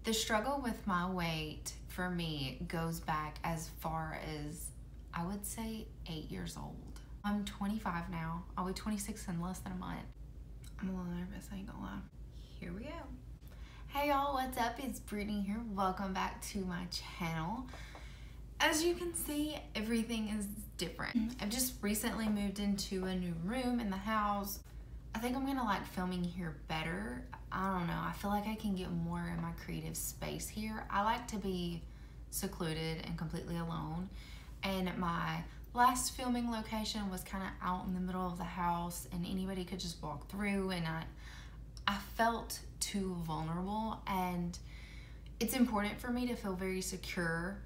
The struggle with my weight for me goes back as far as, I would say, 8 years old. I'm 25 now. I'll be 26 in less than a month. I'm a little nervous, I ain't gonna lie. Here we go. Hey y'all, what's up? It's Brittany here. Welcome back to my channel. As you can see, everything is different. I've just recently moved into a new room in the house. I think I'm gonna like filming here better. I don't know, I feel like I can get more in my creative space here. I like to be secluded and completely alone. And my last filming location was kind of out in the middle of the house and anybody could just walk through, and I felt too vulnerable, and it's important for me to feel very secure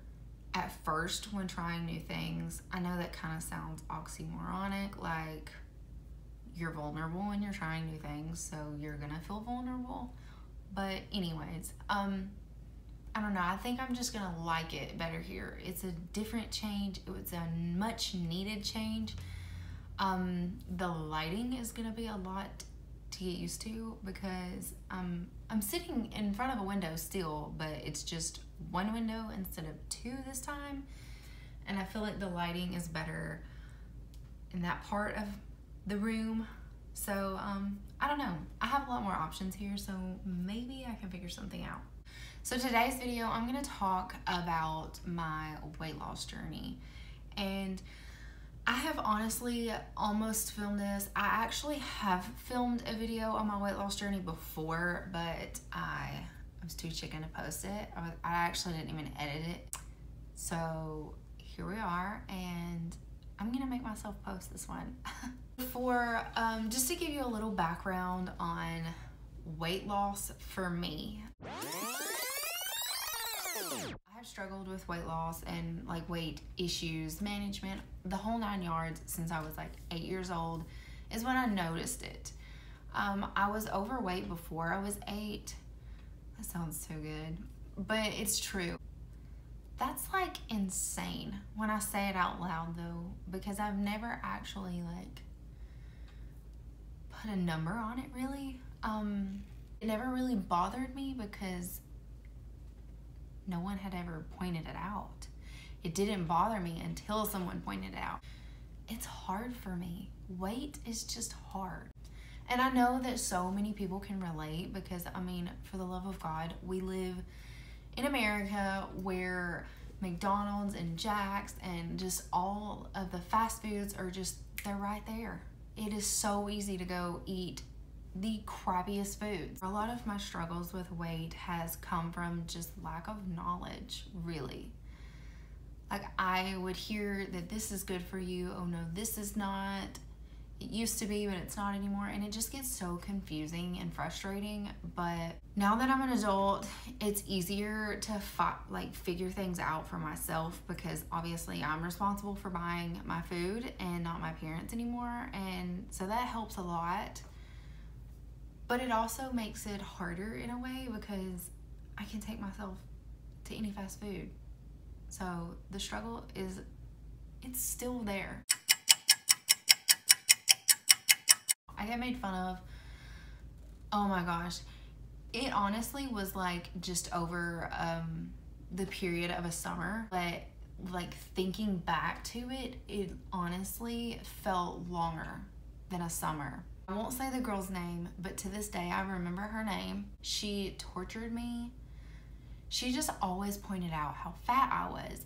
at first when trying new things. I know that kind of sounds oxymoronic, like you're vulnerable when you're trying new things, so you're gonna feel vulnerable. But anyways, I don't know, I think I'm just gonna like it better here. It's a different change. It was a much needed change. The lighting is gonna be a lot to get used to because I'm sitting in front of a window still, but it's just one window instead of two this time. And I feel like the lighting is better in that part of the room. So I don't know, I have a lot more options here, so maybe I can figure something out. So today's video, I'm gonna talk about my weight loss journey. And I have honestly almost filmed this. I actually have filmed a video on my weight loss journey before, but I was too chicken to post it. I actually didn't even edit it. So here we are, and I'm gonna make myself post this one. Just to give you a little background on weight loss for me. I have struggled with weight loss and like weight issues, management, the whole 9 yards since I was like 8 years old is when I noticed it. I was overweight before I was 8. That sounds so good, but it's true. That's like insane when I say it out loud though, because I've never actually like put a number on it really. It never really bothered me because no one had ever pointed it out. It didn't bother me until someone pointed it out. It's hard for me. Weight is just hard. And I know that so many people can relate because, I mean, for the love of God, we live in America where McDonald's and Jack's and just all of the fast foods are just, they're right there. It is so easy to go eat the crappiest foods. A lot of my struggles with weight has come from just lack of knowledge, really. Like I would hear that this is good for you. Oh no, this is not. It used to be, but it's not anymore. And it just gets so confusing and frustrating. But now that I'm an adult, it's easier to figure things out for myself because obviously I'm responsible for buying my food and not my parents anymore. And so that helps a lot. But it also makes it harder in a way because I can take myself to any fast food. So the struggle is, it's still there. I get made fun of. Oh my gosh. It honestly was like just over the period of a summer. But like thinking back to it, it honestly felt longer than a summer. I won't say the girl's name, but to this day, I remember her name. She tortured me. She just always pointed out how fat I was.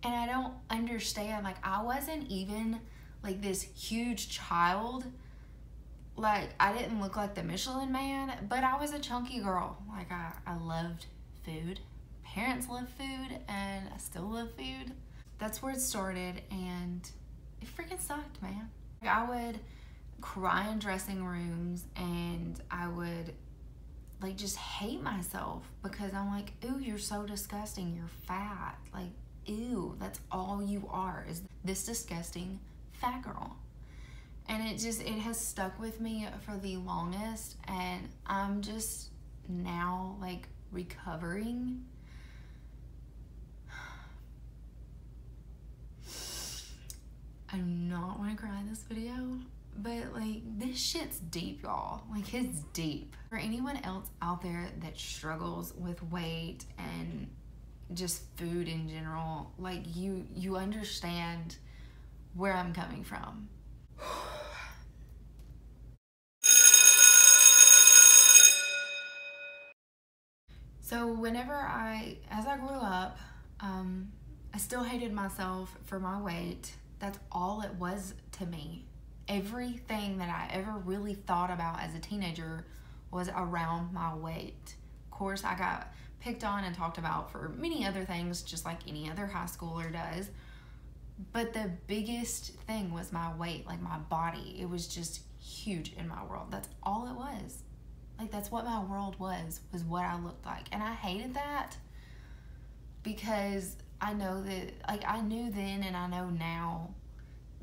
And I don't understand, like I wasn't even like this huge child. Like I didn't look like the Michelin Man, but I was a chunky girl. Like I loved food. Parents love food and I still love food. That's where it started and it freaking sucked, man. Like, I would cry in dressing rooms and I would like just hate myself because I'm like, ooh, you're so disgusting, you're fat. Like, ew, that's all you are, is this disgusting fat girl. And it has stuck with me for the longest, and I'm just now like recovering. I do not want to cry in this video. But like, this shit's deep, y'all. Like, it's deep. For anyone else out there that struggles with weight and just food in general, like, you understand where I'm coming from. So whenever as I grew up, I still hated myself for my weight. That's all it was to me. Everything that I ever really thought about as a teenager was around my weight. Of course, I got picked on and talked about for many other things, just like any other high schooler does. But the biggest thing was my weight, like my body. It was just huge in my world. That's all it was. Like, that's what my world was what I looked like. And I hated that because I know that, like, I knew then and I know now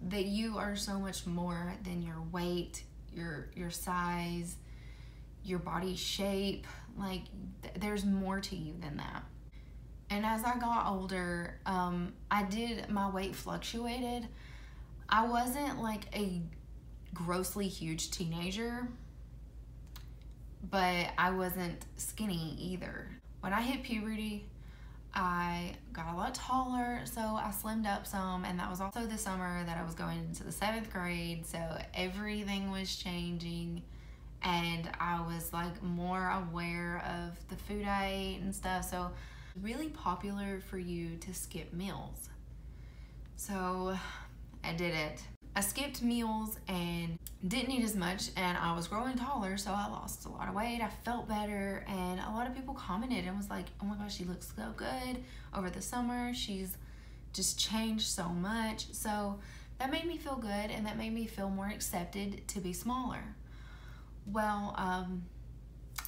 that you are so much more than your weight, your size, your body shape. Like, there's more to you than that. And as I got older, my weight fluctuated. I wasn't like a grossly huge teenager, but I wasn't skinny either. When I hit puberty, I got a lot taller, so I slimmed up some, and that was also the summer that I was going into the 7th grade, so everything was changing, and I was like more aware of the food I ate and stuff, so it's really popular for you to skip meals. So I did it. I skipped meals and didn't eat as much, and I was growing taller, so I lost a lot of weight. I felt better, and a lot of people commented and was like, oh my gosh, she looks so good over the summer. She's just changed so much. So that made me feel good, and that made me feel more accepted to be smaller. Well, I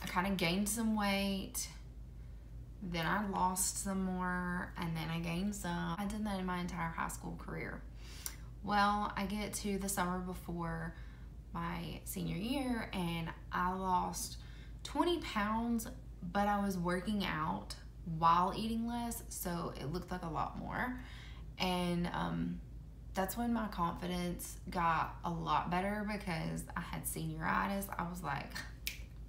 kind of gained some weight, then I lost some more, and then I gained some. I did that in my entire high school career. Well, I get to the summer before my senior year, and I lost 20 pounds, but I was working out while eating less, so it looked like a lot more. And that's when my confidence got a lot better because I had senioritis. I was like,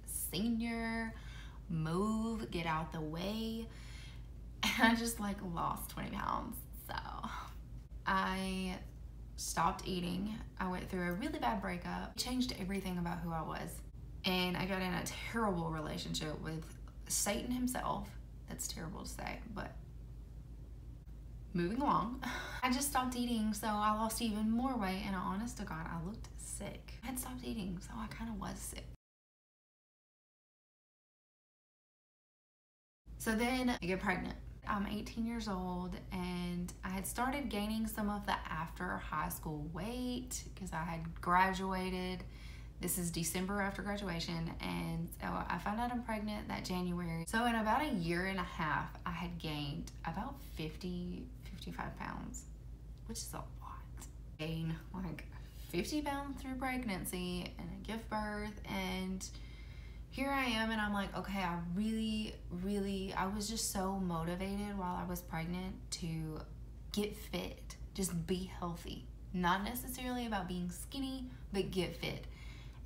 senior, move, get out the way. And I just like lost 20 pounds. So I stopped eating. I went through a really bad breakup, changed everything about who I was, and I got in a terrible relationship with Satan himself. That's terrible to say, but moving along. I just stopped eating, so I lost even more weight, and honest to God, I looked sick. I had stopped eating, so I kind of was sick. So then I get pregnant. I'm 18 years old, and I had started gaining some of the after high school weight because I had graduated. This is December after graduation, and so I found out I'm pregnant that January. So in about a year and a half, I had gained about 55 pounds, which is a lot. Gain like 50 pounds through pregnancy and a give birth, and here I am, and I'm like, okay, I was just so motivated while I was pregnant to get fit, just be healthy. Not necessarily about being skinny, but get fit.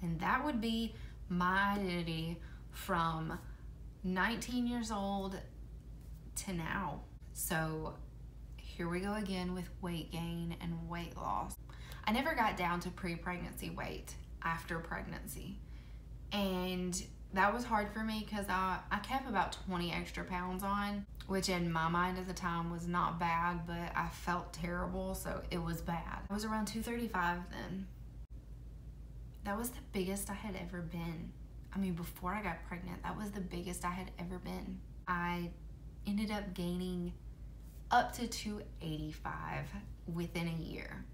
And that would be my identity from 19 years old to now. So here we go again with weight gain and weight loss. I never got down to pre-pregnancy weight after pregnancy. And that was hard for me because I kept about 20 extra pounds on, which in my mind at the time was not bad, but I felt terrible, so it was bad. I was around 235 then. That was the biggest I had ever been. I mean, before I got pregnant, that was the biggest I had ever been. I ended up gaining up to 285 within a year.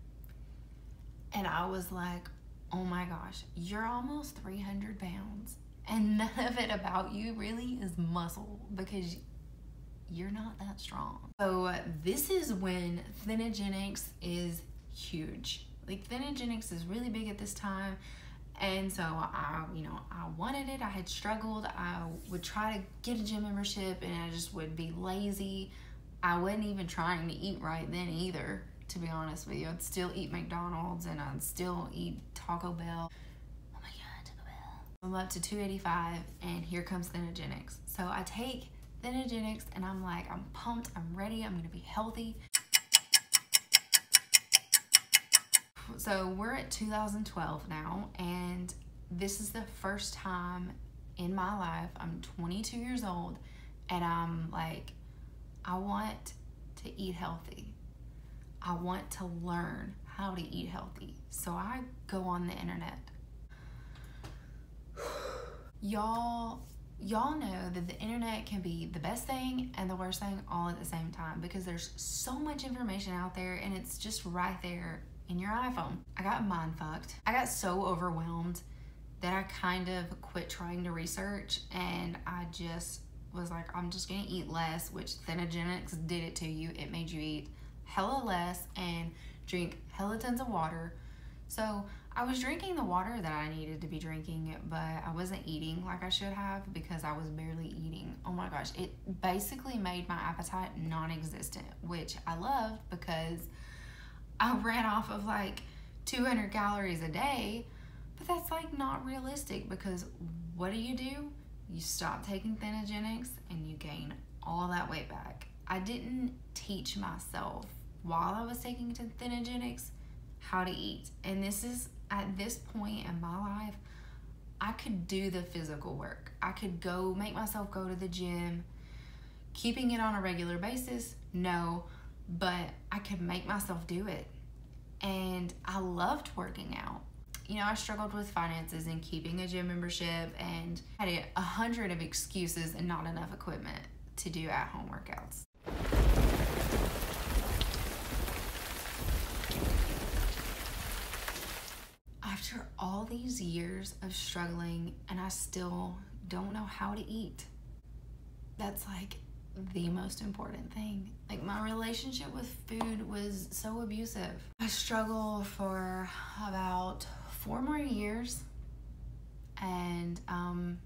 And I was like, oh my gosh, you're almost 300 pounds. And none of it about you really is muscle because you're not that strong. So this is when thinogenics is huge. Like, thinogenics is really big at this time. And so I wanted it. I had struggled. I would try to get a gym membership and I just would be lazy. I wasn't even trying to eat right then either, to be honest with you. I'd still eat McDonald's and I'd still eat Taco Bell. Oh my God, Taco Bell. I'm up to 285 and here comes Thenogenics. So I take Thenogenics and I'm like, I'm pumped, I'm ready, I'm gonna be healthy. So we're at 2012 now, and this is the first time in my life, I'm 22 years old, and I'm like, I want to eat healthy. I want to learn how to eat healthy. So I go on the internet. Y'all know that the internet can be the best thing and the worst thing all at the same time, because there's so much information out there and it's just right there in your iPhone. I got mind fucked. I got so overwhelmed that I kind of quit trying to research, and I just was like, I'm just gonna eat less, which Thenogenics did it to you. It made you eat hella less and drink hella tons of water. So I was drinking the water that I needed to be drinking, but I wasn't eating like I should have because I was barely eating. Oh my gosh, it basically made my appetite non-existent, which I loved because I ran off of like 200 calories a day, but that's like not realistic, because what do? You stop taking Thenogenics and you gain all that weight back. I didn't teach myself while I was taking Thenogenics how to eat. And this is, at this point in my life, I could do the physical work. I could go make myself go to the gym. Keeping it on a regular basis, no, but I could make myself do it. And I loved working out. You know, I struggled with finances and keeping a gym membership and had 100 of excuses and not enough equipment to do at-home workouts. After all these years of struggling, and I still don't know how to eat. That's like the most important thing. Like, my relationship with food was so abusive. I struggled for about 4 more years, and I'm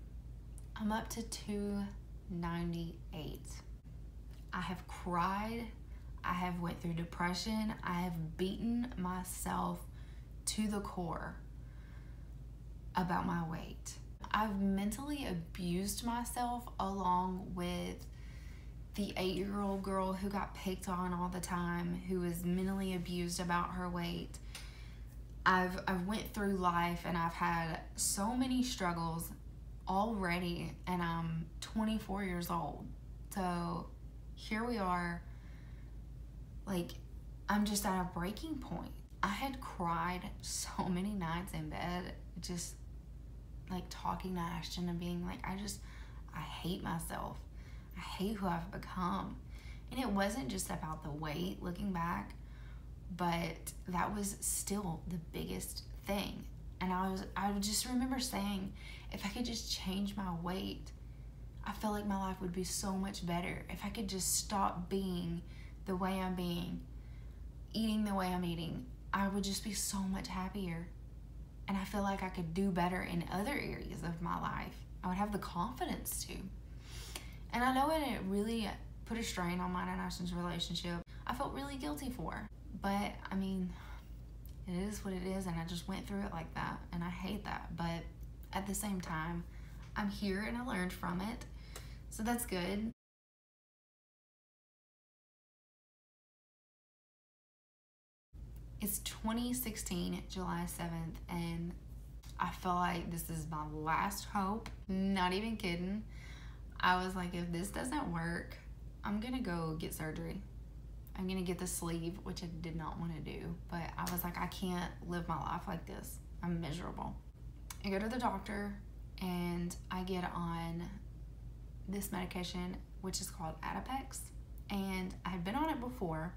up to 298. I have cried, I have went through depression, I have beaten myself to the core about my weight. I've mentally abused myself, along with the 8-year-old girl who got picked on all the time, who was mentally abused about her weight. I've went through life and I've had so many struggles already, and I'm 24 years old. So here we are, like, I'm just at a breaking point. I had cried so many nights in bed, just like talking to Ashton and being like, I hate myself. I hate who I've become. And it wasn't just about the weight looking back, but that was still the biggest thing. And I just remember saying, if I could just change my weight, I feel like my life would be so much better. If I could just stop being the way I'm being, eating the way I'm eating, I would just be so much happier. And I feel like I could do better in other areas of my life. I would have the confidence to. And I know it really put a strain on mine and Ashton's relationship. I felt really guilty for. But, I mean, it is what it is, and I just went through it like that, and I hate that. But at the same time, I'm here and I learned from it, so that's good. It's 2016, July 7th, and I feel like this is my last hope. Not even kidding. I was like, if this doesn't work, I'm gonna go get surgery. I'm gonna get the sleeve, which I did not want to do, but I was like, I can't live my life like this. I'm miserable. I go to the doctor and I get on this medication, which is called Adipex, and I had been on it before,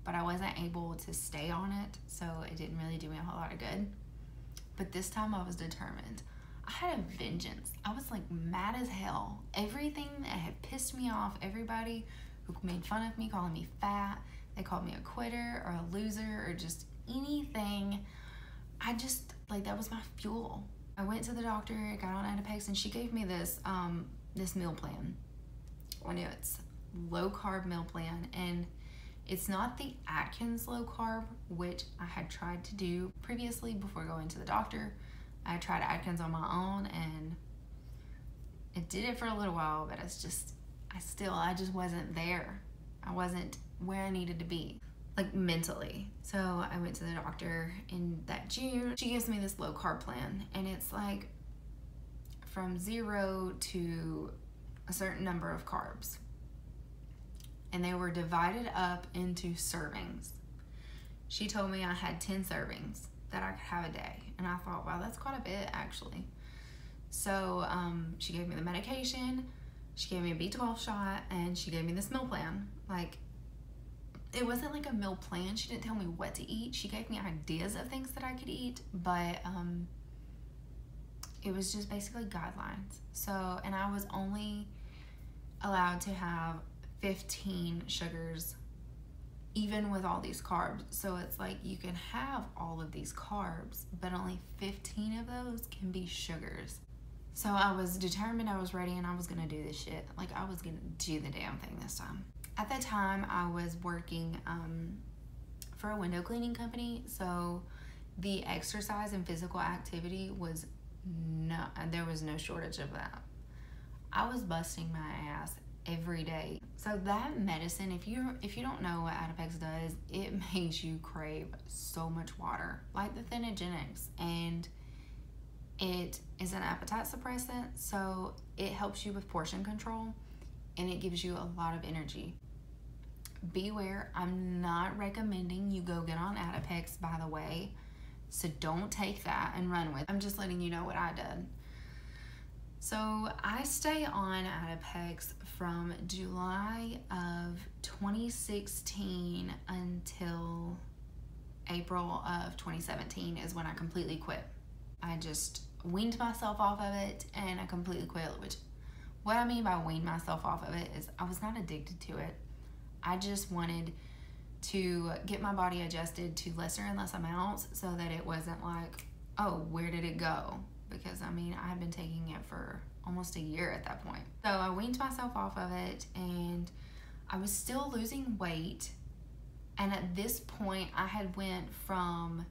but I wasn't able to stay on it, so it didn't really do me a whole lot of good. But this time I was determined. I had a vengeance. I was like mad as hell. Everything that had pissed me off, everybody who made fun of me, calling me fat, they called me a quitter or a loser or just anything. I just, like, that was my fuel. I went to the doctor, got on Adipex, and she gave me this this meal plan. It's low carb meal plan, and It's not the Atkins low carb, which I had tried to do previously before going to the doctor. I tried Atkins on my own and it did it for a little while, but it's just, I just wasn't there. I wasn't where I needed to be, like mentally. So I went to the doctor in that June. She gives me this low carb plan, and it's like from 0 to a certain number of carbs. And they were divided up into servings. She told me I had 10 servings that I could have a day. And I thought, wow, that's quite a bit actually. So she gave me the medication, she gave me a B12 shot, and she gave me this meal plan. Like, it wasn't like a meal plan. She didn't tell me what to eat. She gave me ideas of things that I could eat, but it was just basically guidelines. So, and I was only allowed to have 15 sugars, even with all these carbs. So it's like you can have all of these carbs, but only 15 of those can be sugars. So I was determined, I was ready, and I was gonna do this shit. Like, I was gonna do the damn thing this time. At that time, I was working for a window cleaning company, so the exercise and physical activity was there was no shortage of that. I was busting my ass every day. So that medicine, if you don't know what Adipex does, it makes you crave so much water, like the Thenogenics, and it is an appetite suppressant, so it helps you with portion control, and it gives you a lot of energy. Beware, I'm not recommending you go get on Adipex, by the way, so don't take that and run with it. I'm just letting you know what I did. So I stay on Adipex from July of 2016 until April of 2017 is when I completely quit. I just weaned myself off of it and I completely quit, which what I mean by wean myself off of it is I was not addicted to it. I just wanted to get my body adjusted to lesser and less amounts so that it wasn't like, oh, where did it go? Because I mean, I had been taking it for almost a year at that point. So I weaned myself off of it and I was still losing weight. And at this point I had went from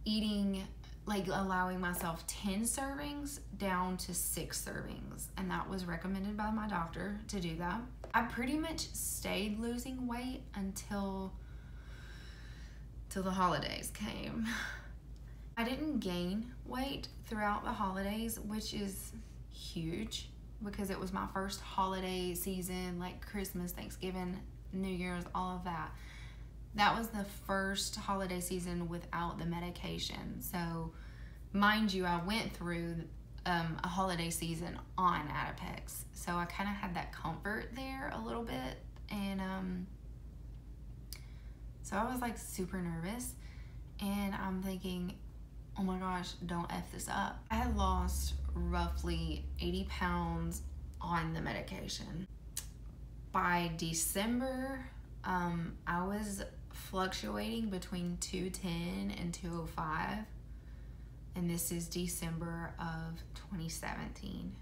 eating, like allowing myself 10 servings down to 6 servings. And that was recommended by my doctor to do that. I pretty much stayed losing weight until the holidays came. I didn't gain weight throughout the holidays, which is huge because it was my first holiday season, like Christmas, Thanksgiving, New Year's, all of that. That was the first holiday season without the medication. So mind you, I went through a holiday season on Adipex. So I kind of had that comfort there a little bit. And so I was like super nervous and I'm thinking, oh my gosh, don't F this up. I had lost roughly 80 pounds on the medication. By December, I was fluctuating between 210 and 205. And this is December of 2017.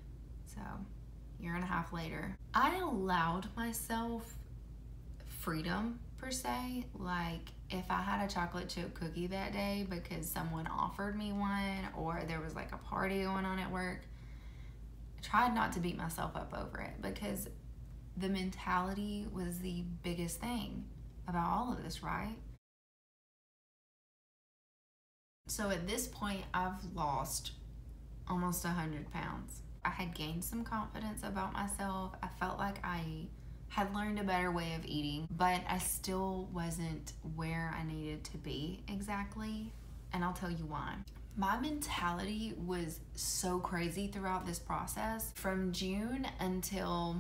So, a year and a half later. I allowed myself freedom, per se. Like, if I had a chocolate chip cookie that day because someone offered me one or there was like a party going on at work, I tried not to beat myself up over it because the mentality was the biggest thing about all of this, right? So at this point, I've lost almost 100 pounds. I had gained some confidence about myself. I felt like I had learned a better way of eating, but I still wasn't where I needed to be exactly, and I'll tell you why. My mentality was so crazy throughout this process. From June until,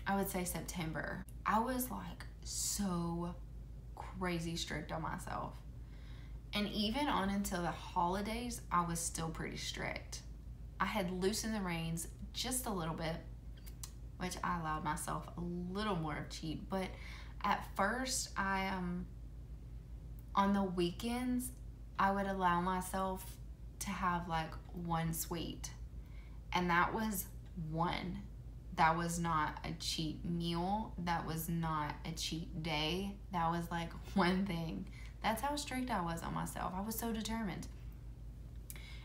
I would say September, I was like so crazy strict on myself. And even on until the holidays, I was still pretty strict. I had loosened the reins just a little bit, which I allowed myself a little more of cheat. But at first, on the weekends, I would allow myself to have like one sweet. And that was one that was not a cheat meal. That was not a cheat day. That was like one thing. That's how strict I was on myself. I was so determined.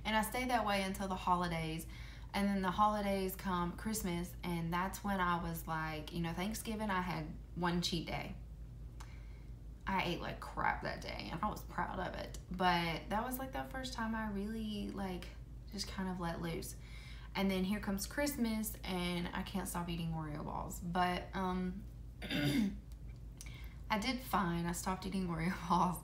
And I stayed that way until the holidays. And then the holidays come, Christmas, and that's when I was like, you know, Thanksgiving, I had one cheat day. I ate like crap that day, and I was proud of it. But that was like the first time I really like just kind of let loose. And then here comes Christmas, and I can't stop eating Oreo balls. But I did fine. I stopped eating Oreo balls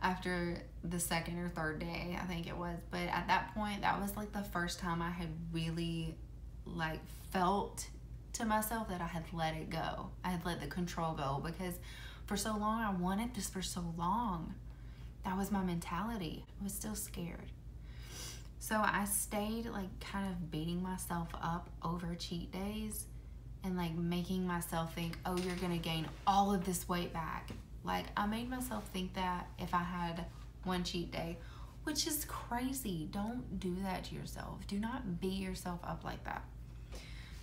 after the second or third day, I think it was. But at that point, that was like the first time I had really like felt to myself that I had let it go. I had let the control go, because for so long, I wanted this for so long. That was my mentality. I was still scared. So I stayed like kind of beating myself up over cheat days and like making myself think, oh, you're gonna gain all of this weight back. Like, I made myself think that if I had one cheat day, which is crazy. Don't do that to yourself. Do not beat yourself up like that.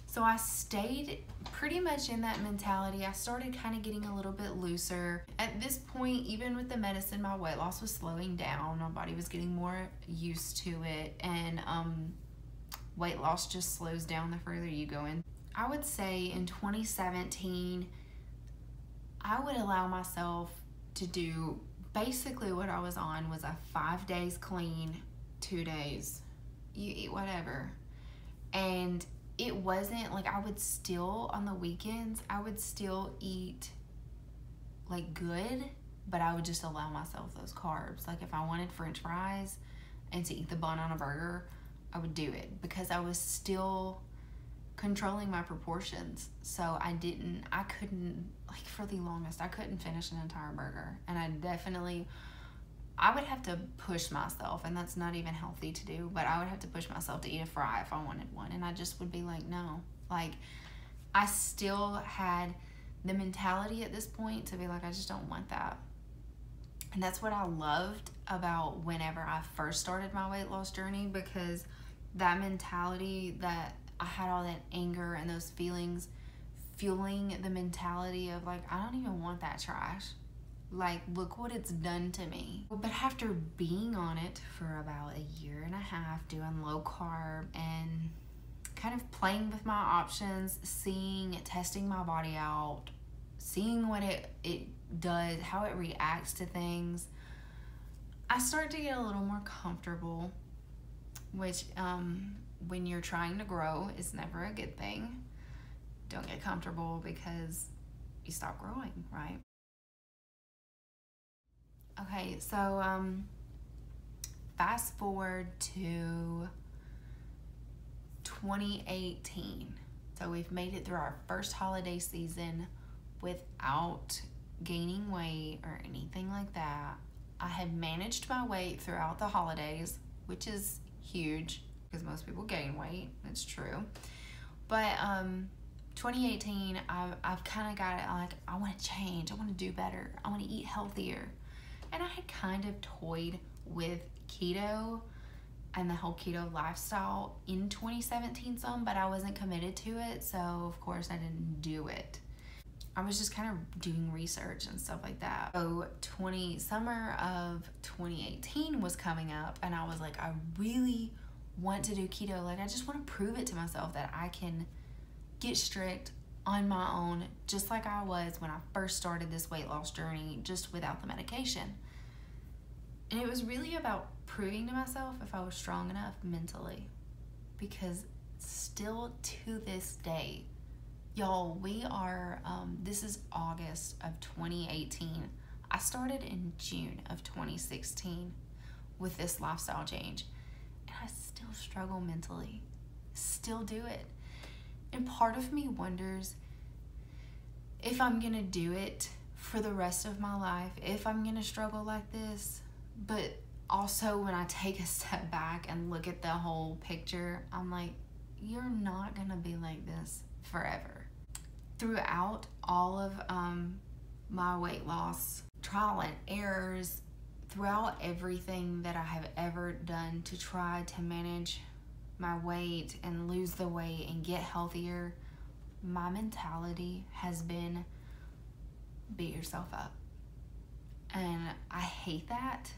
So I stayed pretty much in that mentality. I started kind of getting a little bit looser. At this point, even with the medicine, my weight loss was slowing down. My body was getting more used to it. And weight loss just slows down the further you go in. I would say in 2017, I would allow myself to do basically what I was on was a 5 days clean, 2 days you eat whatever. And it wasn't like I would still on the weekends, I would still eat like good, but I would just allow myself those carbs. Like if I wanted French fries and to eat the bun on a burger, I would do it because I was still controlling my proportions. So I couldn't, like for the longest, I couldn't finish an entire burger. And I would have to push myself, and that's not even healthy to do, but I would have to push myself to eat a fry if I wanted one. And I just would be like, no. Like, I still had the mentality at this point to be like, I just don't want that. And that's what I loved about whenever I first started my weight loss journey, because that mentality that I had all that anger and those feelings fueling the mentality of like, I don't even want that trash. Like, look what it's done to me. But after being on it for about a year and a half, doing low carb and kind of playing with my options, testing my body out, seeing what it does, how it reacts to things, I start to get a little more comfortable, which when you're trying to grow is never a good thing. Don't get comfortable because you stop growing, right? Okay, so fast forward to 2018. So we've made it through our first holiday season without gaining weight or anything like that. I had managed my weight throughout the holidays, which is huge because most people gain weight. It's true. But 2018, I've kind of got it like, I want to change. I want to do better. I want to eat healthier. And I had kind of toyed with keto and the whole keto lifestyle in 2017 some, but I wasn't committed to it. So of course I didn't do it. I was just kind of doing research and stuff like that. So summer of 2018 was coming up, and I was like, I really want to do keto. Like, I just want to prove it to myself that I can get strict on my own, just like I was when I first started this weight loss journey, just without the medication. And it was really about proving to myself if I was strong enough mentally, because still to this day, y'all, we are, this is August of 2018. I started in June of 2016 with this lifestyle change, and I still struggle mentally, still do it. And part of me wonders if I'm gonna do it for the rest of my life, if I'm gonna struggle like this. But also when I take a step back and look at the whole picture, I'm like, you're not gonna be like this forever. Throughout all of my weight loss, trial and errors, throughout everything that I have ever done to try to manage my weight and lose the weight and get healthier, my mentality has been beat yourself up. And I hate that,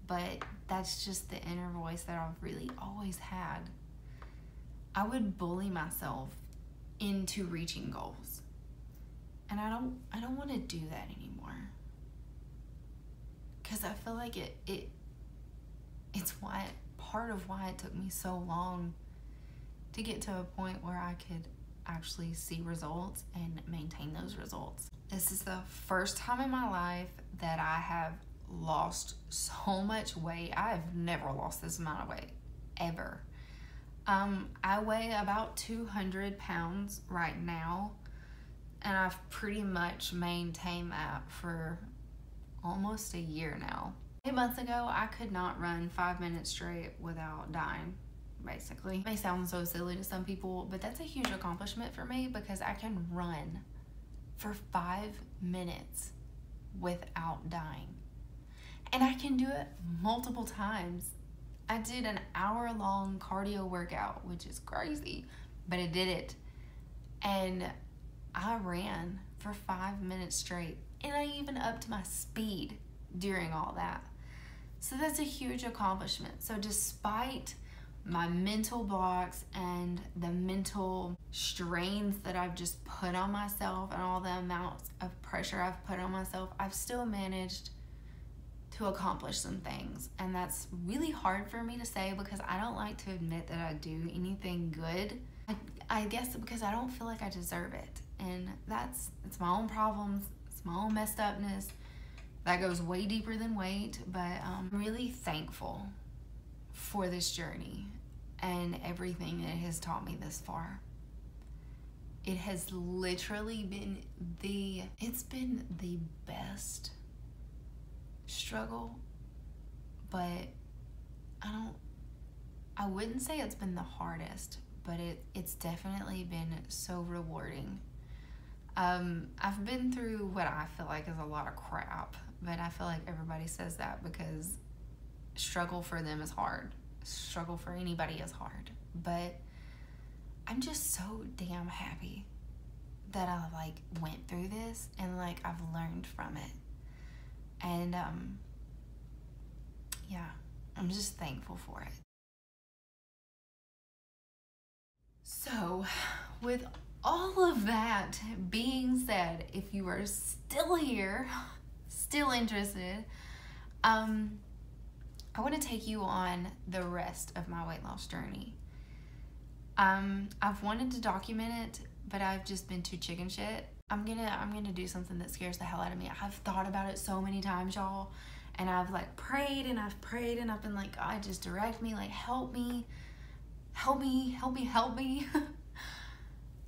but that's just the inner voice that I've really always had. I would bully myself into reaching goals. And I don't want to do that anymore. Because I feel like it's part of why it took me so long to get to a point where I could actually see results and maintain those results. This is the first time in my life that I have lost so much weight. I have never lost this amount of weight, ever. I weigh about 200 pounds right now, and I've pretty much maintained that for almost a year now. 8 months ago, I could not run 5 minutes straight without dying, basically. It may sound so silly to some people, but that's a huge accomplishment for me because I can run for 5 minutes without dying. And I can do it multiple times. I did an hour-long cardio workout, which is crazy, but I did it. And I ran for 5 minutes straight, and I even upped my speed during all that. So that's a huge accomplishment. So despite my mental blocks and the mental strains that I've just put on myself and all the amounts of pressure I've put on myself, I've still managed to accomplish some things. And that's really hard for me to say because I don't like to admit that I do anything good. I guess because I don't feel like I deserve it. And it's my own problems, it's my own messed upness. That goes way deeper than weight, but I'm really thankful for this journey and everything that it has taught me this far. It has literally been the best struggle, but I wouldn't say it's been the hardest, but it's definitely been so rewarding. I've been through what I feel like is a lot of crap, but I feel like everybody says that because struggle for them is hard. Struggle for anybody is hard. But I'm just so damn happy that I went through this and I've learned from it. And yeah, I'm just thankful for it. So with all of that being said, if you are still here, still interested, I want to take you on the rest of my weight loss journey. I've wanted to document it, but I've just been too chicken shit. I'm gonna do something that scares the hell out of me. I've thought about it so many times, y'all, and I've prayed and I've been like, God, just direct me, help me.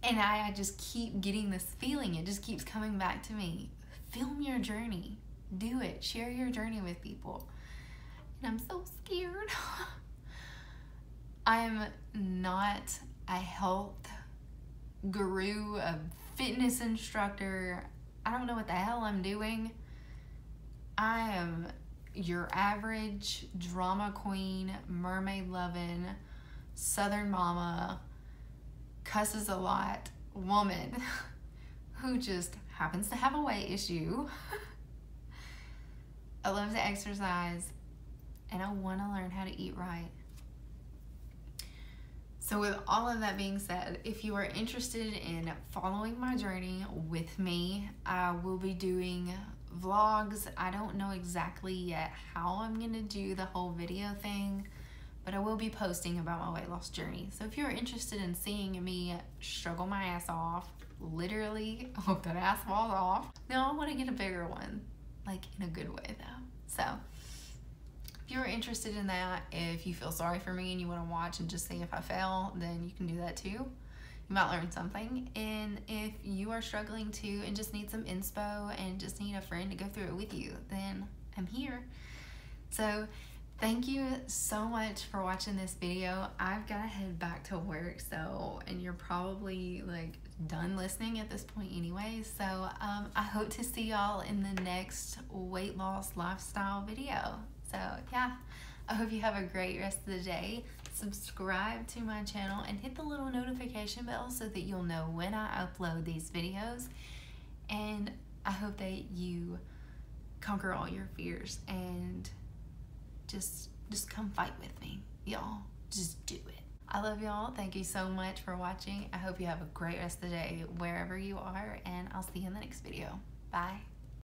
And I just keep getting this feeling. It just keeps coming back to me. Film your journey. Do it. Share your journey with people. And I'm so scared. I'm not a health guru, a fitness instructor. I don't know what the hell I'm doing. I am your average drama queen, mermaid loving, Southern mama, cusses a lot woman who just happens to have a weight issue. I love to exercise and I want to learn how to eat right. So with all of that being said, if you are interested in following my journey with me, I will be doing vlogs. I don't know exactly yet how I'm gonna do the whole video thing, but I will be posting about my weight loss journey. So if you're interested in seeing me struggle my ass off, literally, I hope that ass falls off. No, I want to get a bigger one, in a good way though. So if you're interested in that, if you feel sorry for me and you want to watch and just see if I fail, then you can do that too. You might learn something. And if you are struggling too and just need some inspo and just need a friend to go through it with you, then I'm here. So thank you so much for watching this video. I've got to head back to work, and you're probably done listening at this point anyway. So I hope to see y'all in the next weight loss lifestyle video. So yeah, I hope you have a great rest of the day. subscribe to my channel and hit the little notification bell so that you'll know when I upload these videos. And I hope that you conquer all your fears and just come fight with me, y'all. Just do it. I love y'all. Thank you so much for watching. I hope you have a great rest of the day wherever you are, and I'll see you in the next video. Bye.